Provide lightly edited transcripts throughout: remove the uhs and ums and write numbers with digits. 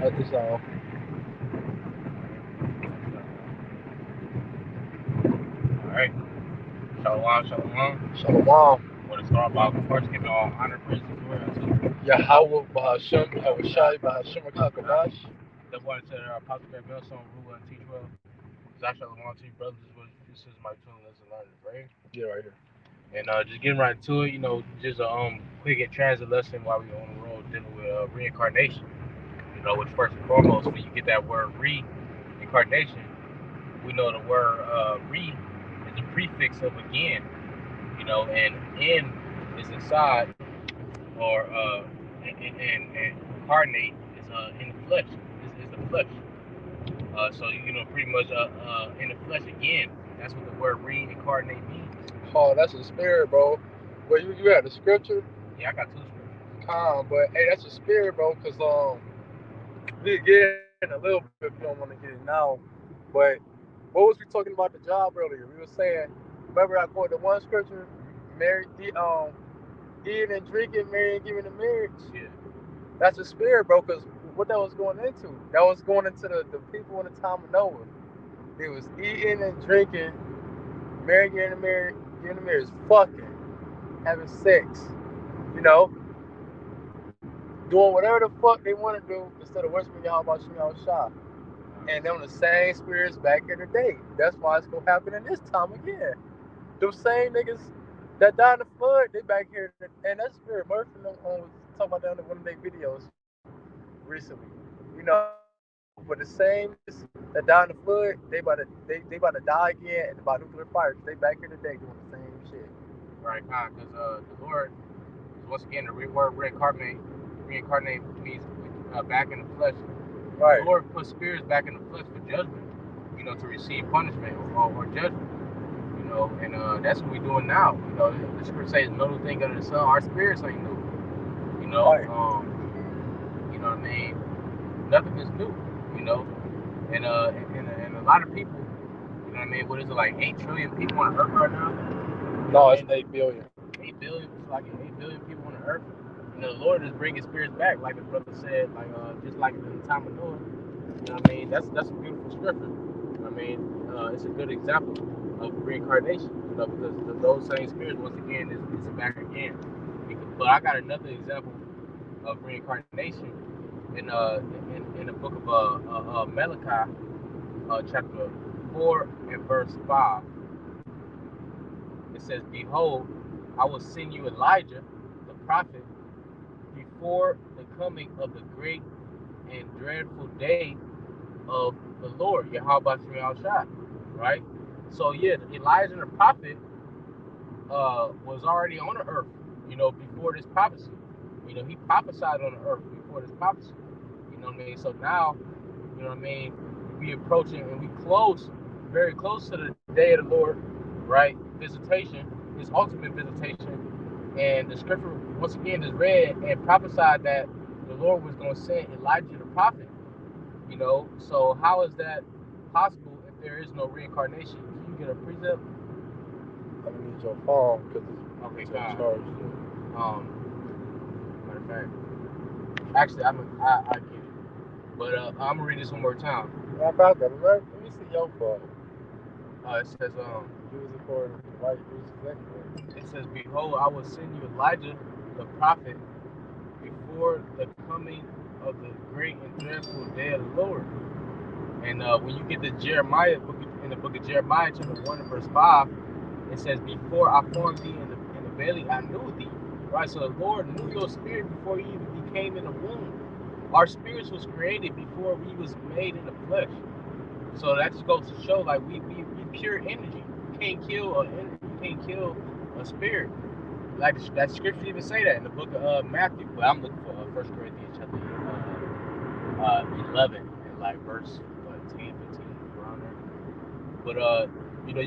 At this Alright. Shalom, shalom. Shalom. Want to start by, of course, giving all honor, praise, and glory unto Yahweh Bahasham, Yahushai Bahasham Kakadash. the one to our Apostle Greg Milson, rule and teach well. Shalom to you, brothers, this is my tune, listen, learn, right? Yeah, right here. And just getting right to it, just a quick and transit lesson while we're on the road dealing with reincarnation. Which first and foremost, when you get that word reincarnation, we know the word re is a prefix of again, and in is inside, or and incarnate is in the flesh, is the flesh. So pretty much in the flesh again. That's what the word reincarnate means. Oh, that's a spirit, bro. But you had the scripture? Yeah, I got two scriptures. But hey, that's a spirit, bro, because we get in a little bit if you don't want to get it now. But what was we talking about the job earlier? We were saying, remember I quoted the one scripture, married, eating and drinking, marrying, giving in marriage. Yeah. That's a spirit, bro. Because what that was going into? That was going into the people in the time of Noah. They was eating and drinking, marrying, getting in marriage, fucking, having sex, you know, doing whatever the fuck they want to do instead of worshiping y'all about y'all shop. And them the same spirits back in the day. That's why it's gonna happen in this time again. Those same niggas that died in the flood, they back here, and that's spirit. Murphy was talking about that in one of their videos recently. But the same niggas that died in the flood, they about to die again and about nuclear fire. They back here today doing the same shit. Right, because the Lord, once again, the word reincarnate means back in the flesh. Right. The Lord puts spirits back in the flesh for judgment, to receive punishment or judgment. And that's what we're doing now. The scripture says no new thing under the sun. Our spirits ain't new. Right. You know what I mean? Nothing is new. And a lot of people, you know what I mean? What is it, like 8 trillion people on Earth right now? No, it's 8 billion. 8 billion, it's like 8 billion people on the Earth. The Lord is bringing spirits back, like the brother said, like just like in the time of Noah. You know what I mean? That's a beautiful scripture. I mean, it's a good example of reincarnation. Because those same spirits, once again, is back again. But I got another example of reincarnation in the book of Malachi, chapter 4 and verse 5. It says, "Behold, I will send you Elijah, the prophet, before the coming of the great and dreadful day of the Lord, Yahweh Shai." Right? So yeah, Elijah the prophet was already on the earth, before this prophecy. He prophesied on the earth before this prophecy. You know what I mean? So now, you know what I mean, we approaching and we close, very close to the day of the Lord, right? Visitation, his ultimate visitation. And the scripture once again is read and prophesied that the Lord was going to send Elijah the prophet. So how is that possible if there is no reincarnation? Can you get a precept? I'm gonna need your phone because it's fine. Charged. Matter of fact, actually, I get it. But I'm gonna read this one more time. Yeah, about that. Let me see your phone. It says use it for right uses anyway. It says, "Behold, I will send you Elijah the prophet before the coming of the great and dreadful day of the Lord." And when you get to Jeremiah, in the book of Jeremiah, chapter 1 and verse 5, it says, "Before I formed thee in the belly, I knew thee." Right? So the Lord knew your spirit before you even became in the womb. Our spirits was created before we was made in the flesh. So that just goes to show, like, we pure energy. You can't kill a spirit. Like that scripture even say that in the book of Matthew. But I'm looking for 1 Corinthians chapter 11 and like verse 10, 15 around there. But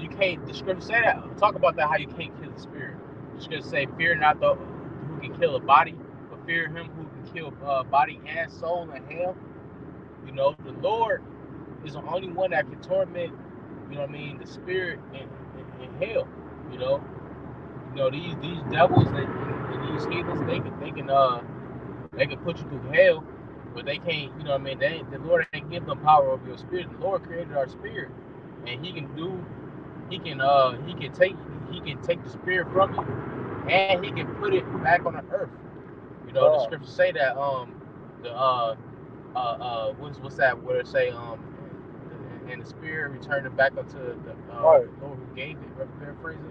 you can't. The scripture say that. Talk about that, how you can't kill the spirit. The scripture say, "Fear not who can kill a body, but fear him who can kill body and soul in hell." The Lord is the only one that can torment, the spirit in hell. You know, these devils and these heathens, they can put you through hell, but they can't. You know what I mean? The Lord ain't give them power over your spirit. The Lord created our spirit, and He can take the spirit from you, and He can put it back on the earth. You know, the scriptures say that the what's that where it say and the spirit returned it back unto the Right. Lord who gave it. Paraphrasing.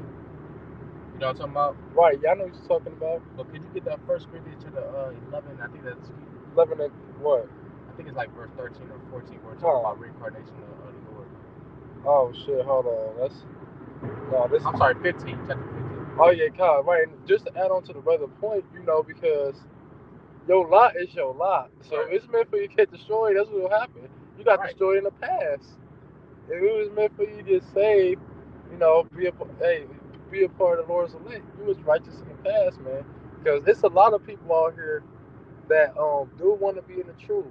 You know what I'm talking about? Right. Yeah, I know what you're talking about. But could you get that First Corinthians to the 11? I think that's 11 and what? I think it's like verse 13 or 14 where it talks about reincarnation of the Lord. Oh shit! Hold on. I'm sorry, 15, chapter 15. Oh yeah, God. Right. And just to add on to the brother point, because your lot is your lot. So if it's meant for you to get destroyed, that's what will happen. You got destroyed in the past. If it was meant for you to get saved, be a part of the Lord's elect. You was righteous in the past, man. Because it's a lot of people out here that do want to be in the truth,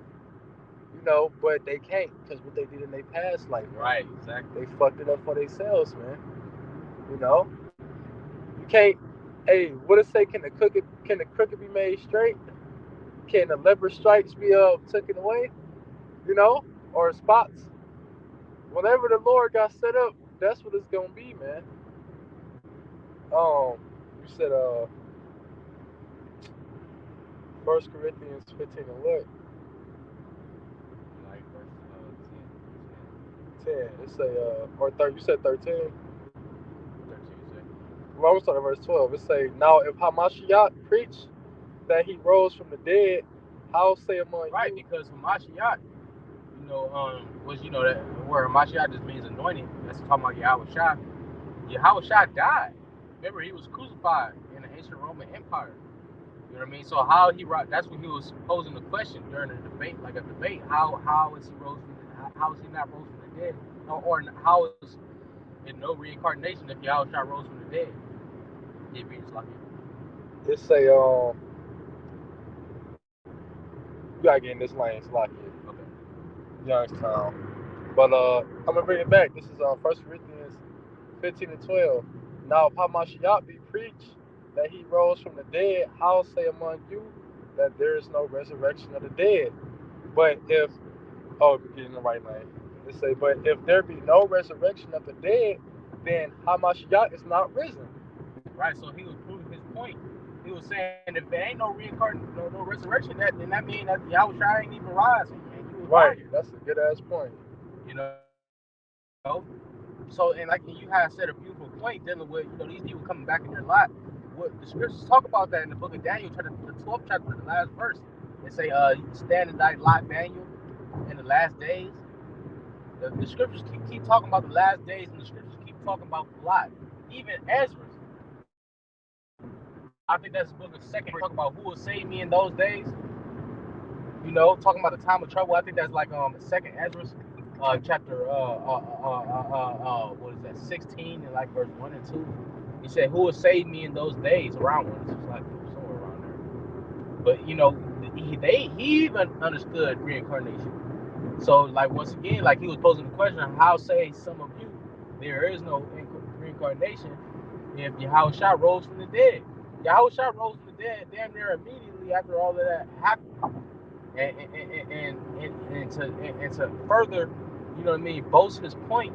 but they can't because what they did in their past life, man. Right, exactly. They fucked it up for themselves, man. You know, you can't. Hey, what it say? Can the crooked be made straight? Can the leper stripes be taken away? Or spots? Whatever the Lord got set up, that's what it's gonna be, man. You said First Corinthians 15 and what? Like verse 10. It say or 30. You said 13. 10, 13 say. Well, I'm gonna start at verse 12. It say, now if Hamashiach preach that he rose from the dead, how say among Right, you? because Hamashiach, was that word Hamashiach just means anointed. That's talking about Yahweh Shai. Yahweh Shai died. Remember, he was crucified in the ancient Roman Empire. You know what I mean? So that's what he was posing the question during the debate, like a debate. How is he how is he not rose from the dead? Or how is it no reincarnation if Yahweh Shai rose from the dead? It means like It say you gotta get in this lane, it's like it. okay. Youngstown. But I'm gonna bring it back. This is First Corinthians 15 and 12. Now if Hamashiach be preached that he rose from the dead, how say among you that there is no resurrection of the dead? But if we get in the right lane. It say, but if there be no resurrection of the dead, then Hamashiach is not risen. Right, so he was proving his point. He was saying if there ain't no reincarnation, no resurrection, then that means that Yahweh Shai ain't even rise. He was Right, lying. that's a good ass point. You know? So, and like you had said a beautiful point dealing with, these people coming back in their lot. What the scriptures talk about that in the book of Daniel, the 12th chapter, the last verse. They say, stand in thy lot, Daniel, in the last days. The scriptures keep talking about the last days, and the scriptures keep talking about Lot. Even Ezra, I think that's the book of Second, talking about who will save me in those days. Talking about the time of trouble. I think that's like Second Ezra, chapter what is that, 16 and like verse 1 and 2. He said, "Who will save me in those days?" Around one, it's just like somewhere around there. But he even understood reincarnation. So, like, once again, like he was posing the question, how say some of you there is no reincarnation if Yahweh Shai rose from the dead? Yahweh Shai rose from the dead damn near immediately after all of that happened. And to further, boast his point,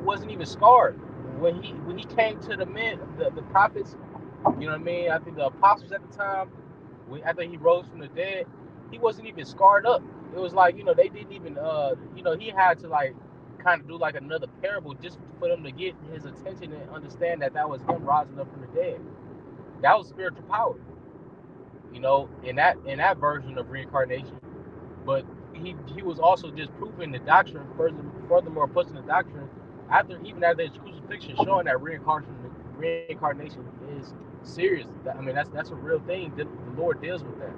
wasn't even scarred. When he came to the men, the prophets, I think the apostles at the time, after he rose from the dead, he wasn't even scarred up. It was like, they didn't even he had to like kind of do like another parable just for them to get his attention and understand that was him rising up from the dead. That was spiritual power, in that version of reincarnation. But he was also just proving the doctrine, furthermore pushing the doctrine after his crucifixion, showing that reincarnation is serious. I mean, that's a real thing. The Lord deals with that.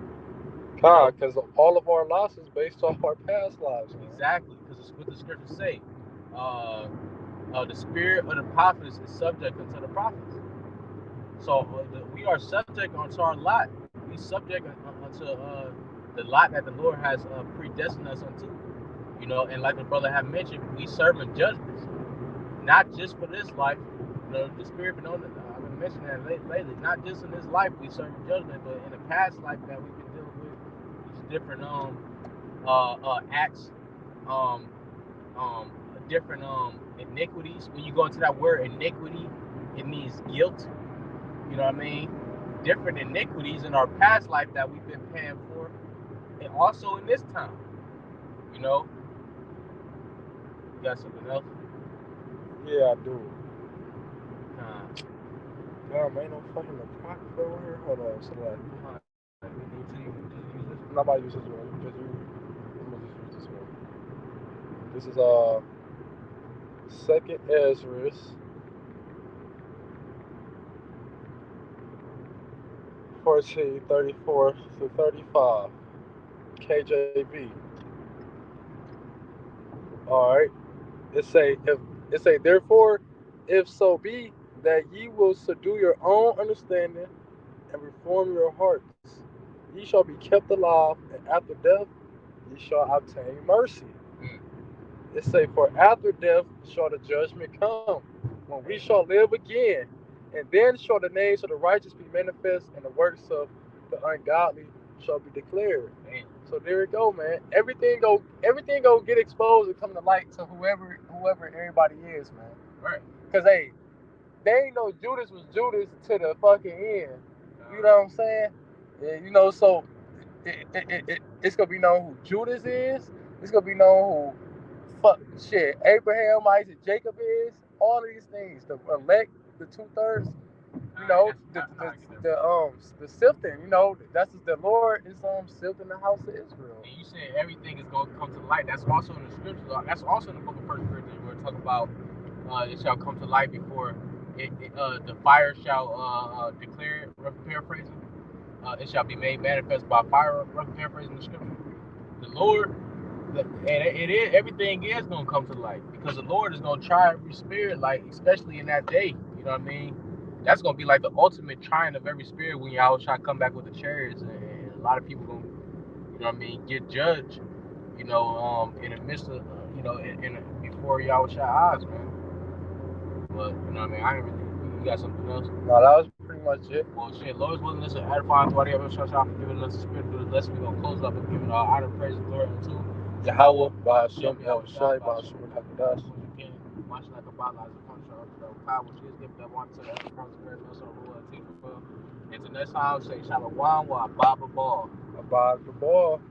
Because all of our losses based off our past lives, man. Exactly, because it's what the scriptures say. Uh, the spirit of the prophets is subject unto the prophets. So we are subject unto our lot. We subject unto the lot that the Lord has predestined us unto. And like the brother had mentioned, we serve in judgments, not just for this life. The spirit been on. I've been mentioning that lately. Not just in this life we serve in judgment, but in the past life that we've been dealing with, different acts, um um different iniquities. When you go into that word iniquity, it means guilt. You know what I mean? Different iniquities in our past life that we've been paying for, and also in this time. You know, you got something else? Yeah, I do. Nah. Damn, ain't no fucking apocrypha over here. Hold on, so like, We need to just use this. I'm not about to use this one. Just use, I'm gonna just use this one. This is Second Ezra 14:34 to 35. KJV. All right. It say therefore, if so be that ye will subdue your own understanding and reform your hearts, ye shall be kept alive, and after death ye shall obtain mercy. Mm. It say, for after death shall the judgment come, when we shall live again, and then shall the names of the righteous be manifest, and the works of the ungodly shall be declared. Man. So there we go, man. Everything go get exposed and come to light to whoever everybody is, man. Right. Cause hey, they ain't know Judas was Judas to the fucking end. You know what I'm saying? And you know, so it's gonna be known who Judas is. It's gonna be known who fuck shit Abraham, Isaac, Jacob is. All of these things, the elect, the 2/3. You know, That's how I get that. the sifting. You know, that's the Lord is sifting the house of Israel. And you said everything is going to come to light. That's also in the scriptures. That's also in the book of First Corinthians where it talk about it shall come to light before the fire shall declare it. Rough paraphrasing. It shall be made manifest by fire. Rough paraphrasing the scripture. The Lord, and it is everything is going to come to light because the Lord is going to try every spirit, like especially in that day. You know what I mean? That's going to be like the ultimate trying of every spirit when y'all try to come back with the chariots, and a lot of people going to, you know what I mean, get judged, in the midst of, before y'all shot eyes, man. But, you know what I mean, I ain't really, you got something else? No, that was pretty much it. Well, shit, Lord's willingness and edifying to whatever shout out for giving us the spirit to do this lesson. We're going to close up and giving our honor, praise, and glory unto Yahweh, Hashem, Ba'ashem, Yahweh Shai, Yahushai, Ba'ashem, Ba'ashem, Yahweh Kakadash. Shai, watching like a bottle as a punch or the power which is given that one to the other from the very most of the rule and teacher for. Until next time, say Shalom, wa Baba Ball. Abad the ball.